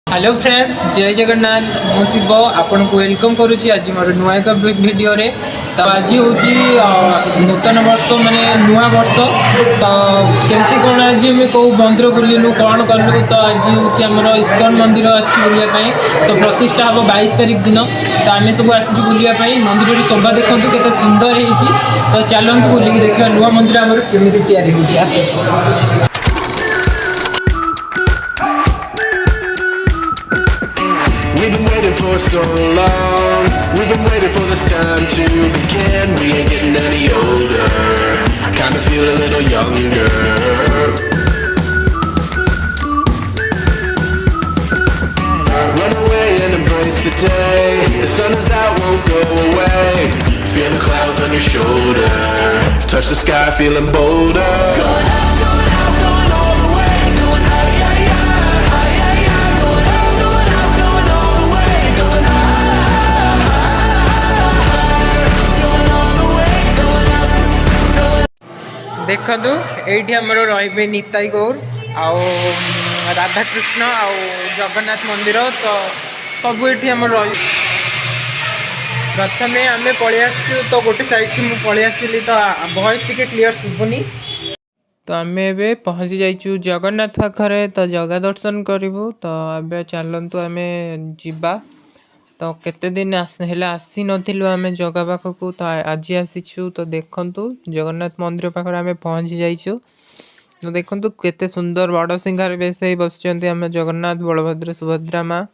Hello friends, जय जगन्नाथ। मु शिव आपन को वेलकम करुच्ची आज मोर नुआ एक वीडियो रे। तो आज हूँ नूतन वर्ष माने नुआ वर्ष। तो केमती कौन आज कौ मंदिर बुलू कौन कलु। तो आज हूँ आमर इस्कन मंदिर बुलापाई। तो प्रतिष्ठा हम 22 तारिख दिन। तो आम सब आसू बुलापाई मंदिर शोभा देखूँ के सुंदर होती। तो चलतु बुलिक देखा नुआ मंदिर आमर केमी या। We've been waiting for so long. We've been waiting for this time to begin. We ain't getting any older. I kinda feel a little younger. Run away and embrace the day. The sun is out, won't go away. Feel the clouds on your shoulder. Touch the sky, feeling bolder. Going out, going out, going all the way. Going out, yeah, yeah. देखु ये आमर रे निताई गौर आउ राधाकृष्ण आउ जगन्नाथ मंदिर। तो सब ये आम प्रथम आम पलि आसु। तो गोटे साइड की मुझे पलि आसली। तो वॉइस टी क्लीयर शुभुनी। तो आम ए पहुँची जाइचु जगन्नाथ पाखे। तो जगह दर्शन करूँ। तो ए चलतु आम जा। तो केते दिन आसी नथिलु आमे जगह पाखकू। तो आज आसीछु। तो देखंतु जगन्नाथ मंदिर पाखरे आमे पहुँची जाइछु। तो देखंतु केते सुंदर बड़ सिंगार बेस बसचंती आमे जगन्नाथ बलभद्र सुभद्रा माँ।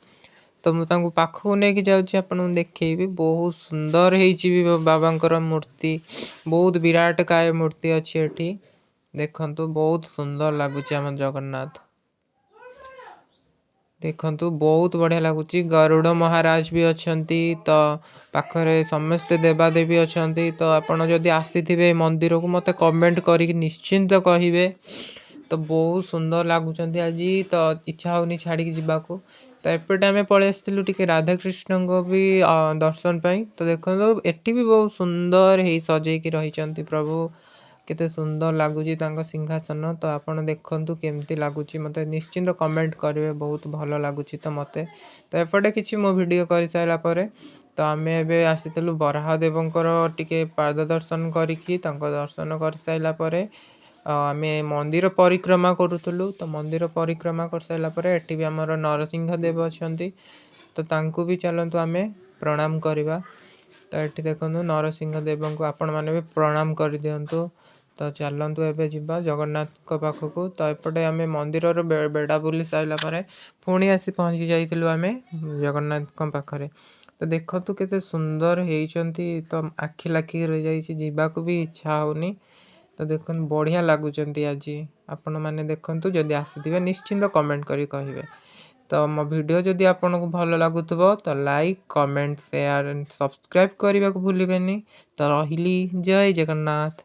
तो मु तांको पाखकू नेकी जाउछि आपन देखैबी। बहुत सुंदर हेछि बाबांकर मूर्ति। बहुत विराट काय मूर्ति अछि एठी। देखंतु बहुत सुंदर लागुछि आमे जगन्नाथ। देखंतु बहुत बढ़िया लगुच। गरुड़ महाराज भी अच्छा। तो पाखरे समस्ते देवादेवी अच्छा। तो आपड़ जदि आसी मंदिर को मत कमेंट कर निश्चिंत कहे। तो बहुत सुंदर लगुच आज। तो इच्छा होनी छाड़ी जावाक। तो एपटे आम पलि आसलु टी राधाकृष्ण को भी दर्शन पाई। तो देखो एटी भी बहुत सुंदर है सजेकी रही प्रभु। केते सुंदर लगुच सिंहासन। तो आपड़ देखु केमती लगुच मत निश्चिंत कमेंट करेंगे। बहुत भल लगुच तो मत। तो एपटे कि मो भिड कर सारापर। तो आम ए आसीलु बराह देवंकर टिके पाद दर्शन करी दर्शन कर सारापर आम मंदिर परिक्रमा करूँ। तो मंदिर परिक्रमा कर सारापर एटी भी आमर नरसिंह देव अच्छा। तो तांको भी चलतु आम प्रणाम करवा। तो ये देखो नरसिंह देव को आपण मैंने भी प्रणाम कर दिंतु। तो चलतु एवं जा जगन्नाथ पाखक। तो एपटे आम मंदिर बेड़ा बुली सारापर पुणी आसी पहुँची जाइलु आम जगन्नाथ पाखे। तो देखु केते सुंदर होती। तो आखि लाखि रही जावाक भी इच्छा होनी। तो देख बढ़िया लगुच आज। आपण मैंने देखु जदि आसी निश्चिंत कमेंट करी कहे। तो मो वीडियो जदि आपन को भल लगुथबो तो like comment share and subscribe करने को भूलिबेनी। तो रहिली जय जगन्नाथ।